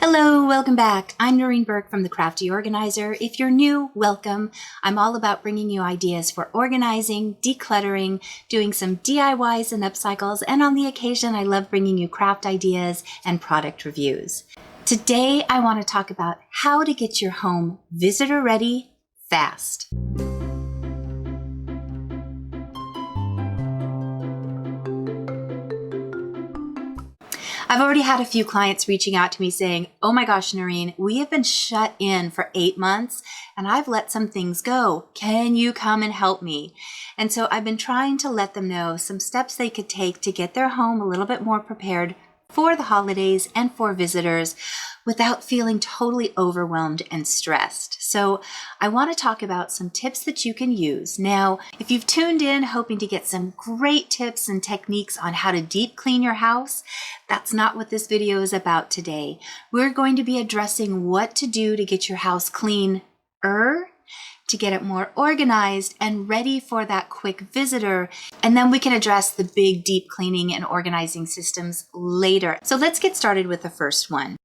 Hello, welcome back. I'm Noreen Burke from The Crafty Organizer. If you're new, welcome. I'm all about bringing you ideas for organizing, decluttering, doing some DIYs and upcycles, and on the occasion, I love bringing you craft ideas and product reviews. Today, I want to talk about how to get your home visitor ready fast. I've already had a few clients reaching out to me saying, oh my gosh, Noreen, we have been shut in for 8 months and I've let some things go. Can you come and help me? And so I've been trying to let them know some steps they could take to get their home a little bit more prepared for the holidays and for visitors without feeling totally overwhelmed and stressed. So I want to talk about some tips that you can use. Now, if you've tuned in hoping to get some great tips and techniques on how to deep clean your house, that's not what this video is about today. We're going to be addressing what to do to get your house cleaner, to get it more organized and ready for that quick visitor. And then we can address the big deep cleaning and organizing systems later. So let's get started with the first one.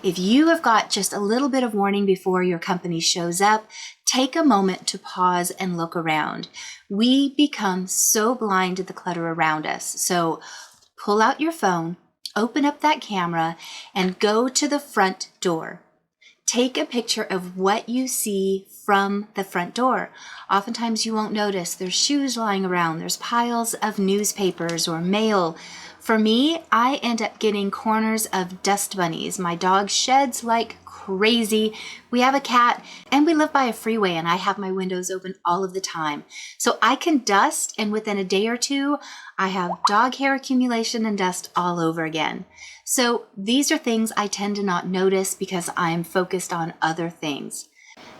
If you have got just a little bit of warning before your company shows up, take a moment to pause and look around. We become so blind to the clutter around us. So pull out your phone, open up that camera, and go to the front door. Take a picture of what you see from the front door. Oftentimes you won't notice there's shoes lying around, there's piles of newspapers or mail. For me, I end up getting corners of dust bunnies. My dog sheds like crazy. We have a cat and we live by a freeway and I have my windows open all of the time. So I can dust and within a day or two, I have dog hair accumulation and dust all over again. So these are things I tend to not notice because I'm focused on other things.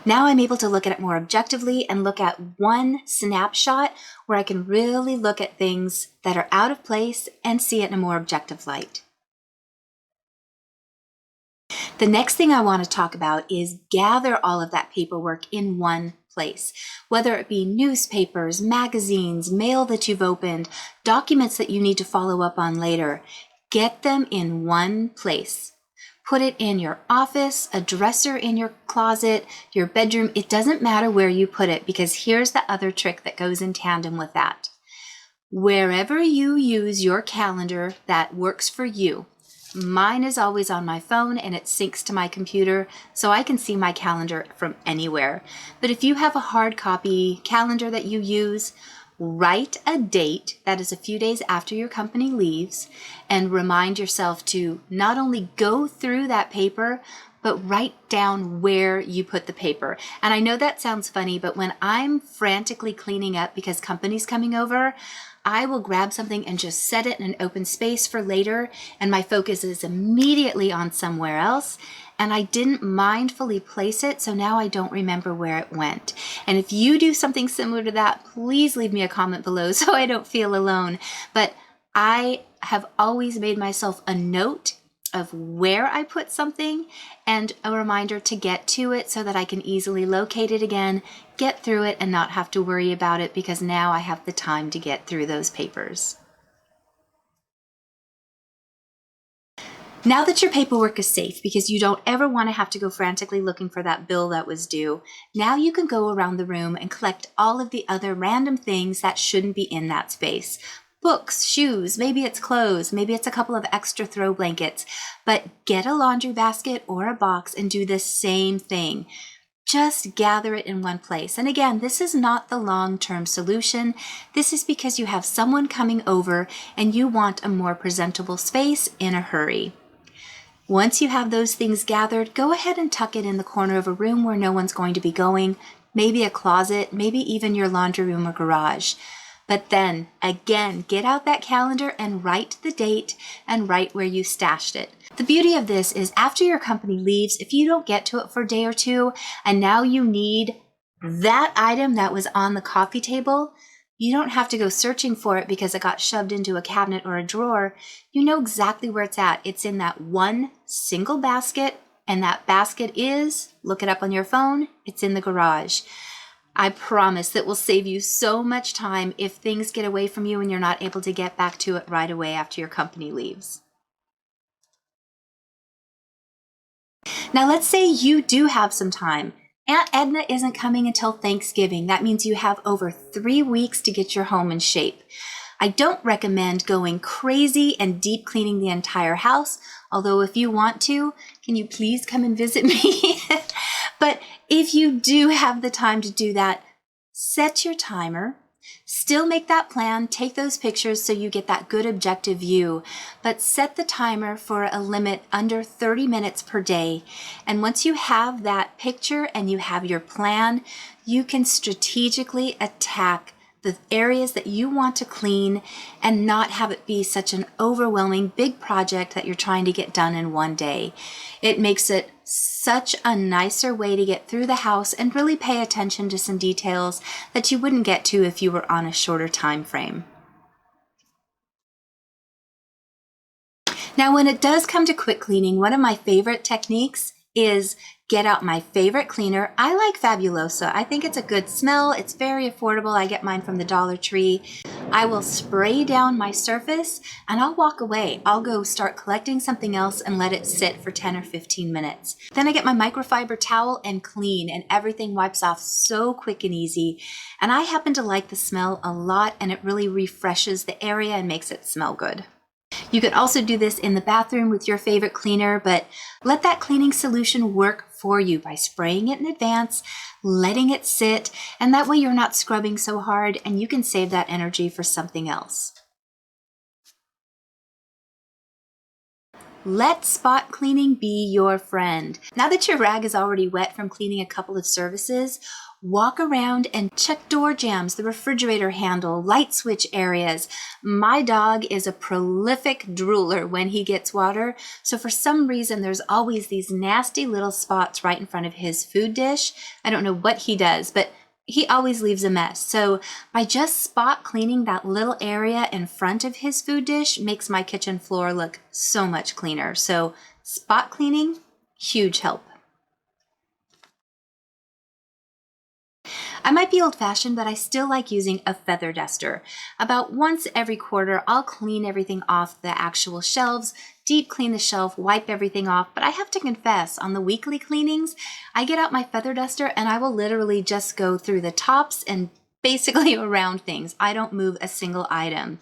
Now I'm able to look at it more objectively and look at one snapshot where I can really look at things that are out of place and see it in a more objective light. The next thing I want to talk about is gather all of that paperwork in one place, whether it be newspapers, magazines, mail that you've opened, documents that you need to follow up on later. Get them in one place. Put it in your office, a dresser in your closet, your bedroom. It doesn't matter where you put it because here's the other trick that goes in tandem with that. Wherever you use your calendar that works for you, mine is always on my phone and it syncs to my computer so I can see my calendar from anywhere. But if you have a hard copy calendar that you use, write a date that is a few days after your company leaves and remind yourself to not only go through that paper, but write down where you put the paper. And I know that sounds funny, but when I'm frantically cleaning up because company's coming over, I will grab something and just set it in an open space for later, and my focus is immediately on somewhere else. And I didn't mindfully place it, so now I don't remember where it went. And if you do something similar to that, please leave me a comment below so I don't feel alone. But I have always made myself a note of where I put something and a reminder to get to it so that I can easily locate it again, get through it, and not have to worry about it because now I have the time to get through those papers. Now that your paperwork is safe because you don't ever want to have to go frantically looking for that bill that was due, now you can go around the room and collect all of the other random things that shouldn't be in that space. Books, shoes, maybe it's clothes, maybe it's a couple of extra throw blankets, but get a laundry basket or a box and do the same thing. Just gather it in one place. And again, this is not the long-term solution. This is because you have someone coming over and you want a more presentable space in a hurry. Once you have those things gathered, go ahead and tuck it in the corner of a room where no one's going to be going, maybe a closet, maybe even your laundry room or garage. But then, again, get out that calendar and write the date and write where you stashed it. The beauty of this is after your company leaves, if you don't get to it for a day or two, and now you need that item that was on the coffee table, you don't have to go searching for it because it got shoved into a cabinet or a drawer. You know exactly where it's at. It's in that one single basket, and that basket is, look it up on your phone, it's in the garage. I promise that will save you so much time if things get away from you and you're not able to get back to it right away after your company leaves. Now, let's say you do have some time. Aunt Edna isn't coming until Thanksgiving. That means you have over 3 weeks to get your home in shape. I don't recommend going crazy and deep cleaning the entire house, although if you want to, can you please come and visit me? But if you do have the time to do that, set your timer. Still make that plan, take those pictures so you get that good objective view, but set the timer for a limit under 30 minutes per day. And once you have that picture and you have your plan, you can strategically attack the areas that you want to clean and not have it be such an overwhelming big project that you're trying to get done in one day. It makes it such a nicer way to get through the house and really pay attention to some details that you wouldn't get to if you were on a shorter time frame. Now, when it does come to quick cleaning, one of my favorite techniques is get out my favorite cleaner. I like Fabuloso. I think it's a good smell. It's very affordable. I get mine from the Dollar Tree. I will spray down my surface and I'll walk away. I'll go start collecting something else and let it sit for 10 or 15 minutes. Then I get my microfiber towel and clean, and everything wipes off so quick and easy. And I happen to like the smell a lot, and it really refreshes the area and makes it smell good. You could also do this in the bathroom with your favorite cleaner, but let that cleaning solution work for you by spraying it in advance, letting it sit, and that way you're not scrubbing so hard and you can save that energy for something else. Let spot cleaning be your friend. Now that your rag is already wet from cleaning a couple of surfaces, walk around and check door jambs, the refrigerator handle, light switch areas. My dog is a prolific drooler when he gets water, so for some reason there's always these nasty little spots right in front of his food dish. I don't know what he does, but he always leaves a mess. So by just spot cleaning that little area in front of his food dish makes my kitchen floor look so much cleaner. So spot cleaning, huge help. I might be old-fashioned, but I still like using a feather duster. About once every quarter, I'll clean everything off the actual shelves, deep clean the shelf, wipe everything off. But I have to confess, on the weekly cleanings, I get out my feather duster and I will literally just go through the tops and basically around things. I don't move a single item.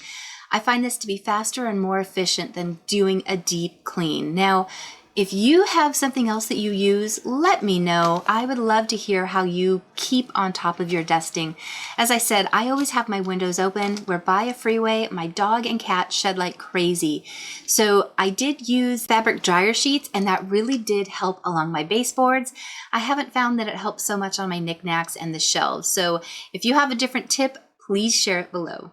I find this to be faster and more efficient than doing a deep clean. Now, if you have something else that you use, let me know. I would love to hear how you keep on top of your dusting. As I said, I always have my windows open. We're by a freeway. My dog and cat shed like crazy. So I did use fabric dryer sheets, and that really did help along my baseboards. I haven't found that it helps so much on my knickknacks and the shelves. So if you have a different tip, please share it below.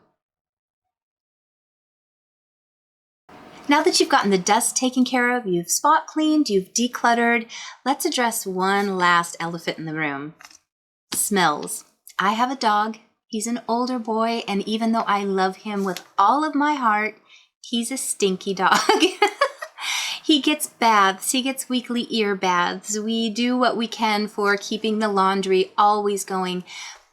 Now that you've gotten the dust taken care of, you've spot cleaned, you've decluttered, let's address one last elephant in the room. Smells. I have a dog. He's an older boy, and even though I love him with all of my heart, he's a stinky dog. He gets baths, he gets weekly ear baths. We do what we can for keeping the laundry always going,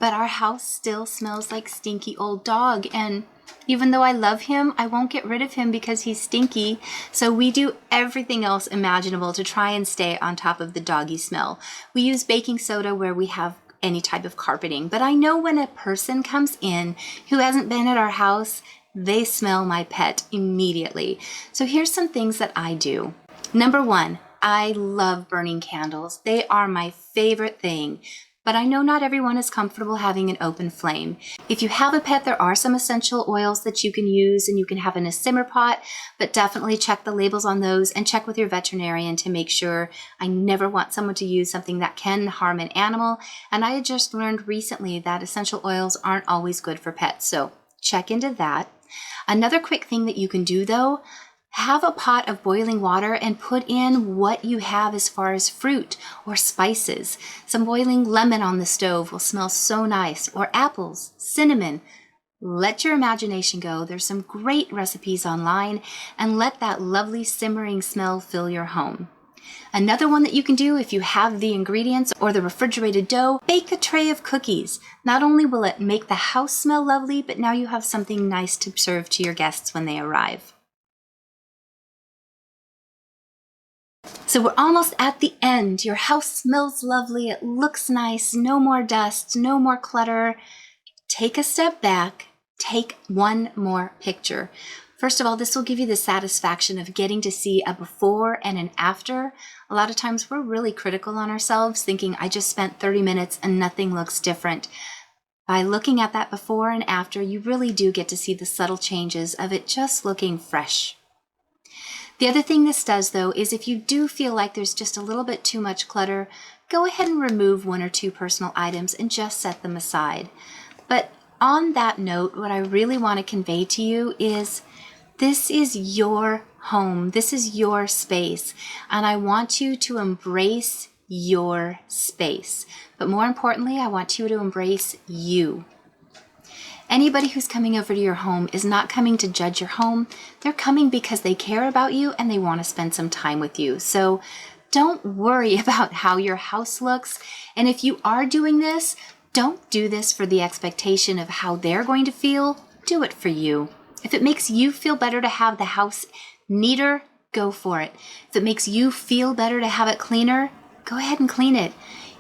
but our house still smells like stinky old dog, and even though I love him, I won't get rid of him because he's stinky. So we do everything else imaginable to try and stay on top of the doggy smell. We use baking soda where we have any type of carpeting. But I know when a person comes in who hasn't been at our house, they smell my pet immediately. So here's some things that I do. Number one, I love burning candles. They are my favorite thing. But I know not everyone is comfortable having an open flame. If you have a pet, there are some essential oils that you can use and you can have in a simmer pot, but definitely check the labels on those and check with your veterinarian to make sure. I never want someone to use something that can harm an animal. And I just learned recently that essential oils aren't always good for pets, so check into that. Another quick thing that you can do though, have a pot of boiling water and put in what you have as far as fruit or spices. Some boiling lemon on the stove will smell so nice, or apples, cinnamon. Let your imagination go. There's some great recipes online, and let that lovely simmering smell fill your home. Another one that you can do if you have the ingredients or the refrigerated dough, bake a tray of cookies. Not only will it make the house smell lovely, but now you have something nice to serve to your guests when they arrive. So we're almost at the end. Your house smells lovely. It looks nice. No more dust, no more clutter. Take a step back. Take one more picture. First of all, this will give you the satisfaction of getting to see a before and an after. A lot of times we're really critical on ourselves, thinking, I just spent 30 minutes and nothing looks different. By looking at that before and after, you really do get to see the subtle changes of it just looking fresh. The other thing this does, though, is if you do feel like there's just a little bit too much clutter, go ahead and remove 1 or 2 personal items and just set them aside. But on that note, what I really want to convey to you is this is your home. This is your space. And I want you to embrace your space. But more importantly, I want you to embrace you. Anybody who's coming over to your home is not coming to judge your home. They're coming because they care about you and they want to spend some time with you. So don't worry about how your house looks. And if you are doing this, don't do this for the expectation of how they're going to feel. Do it for you. If it makes you feel better to have the house neater, go for it. If it makes you feel better to have it cleaner, go ahead and clean it.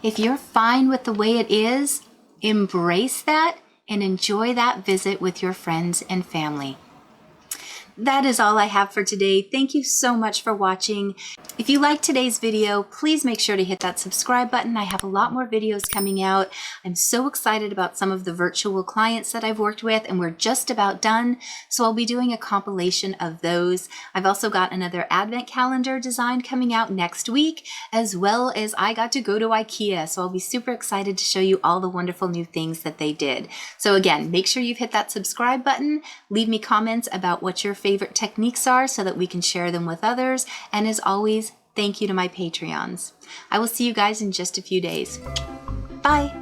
If you're fine with the way it is, embrace that and enjoy that visit with your friends and family. That is all I have for today. Thank you so much for watching. If you liked today's video, please make sure to hit that subscribe button. I have a lot more videos coming out. I'm so excited about some of the virtual clients that I've worked with, and we're just about done. So I'll be doing a compilation of those. I've also got another advent calendar design coming out next week, as well as I got to go to IKEA. So I'll be super excited to show you all the wonderful new things that they did. So again, make sure you've hit that subscribe button. Leave me comments about what your favorite techniques are so that we can share them with others. And as always, thank you to my Patreons. I will see you guys in just a few days. Bye.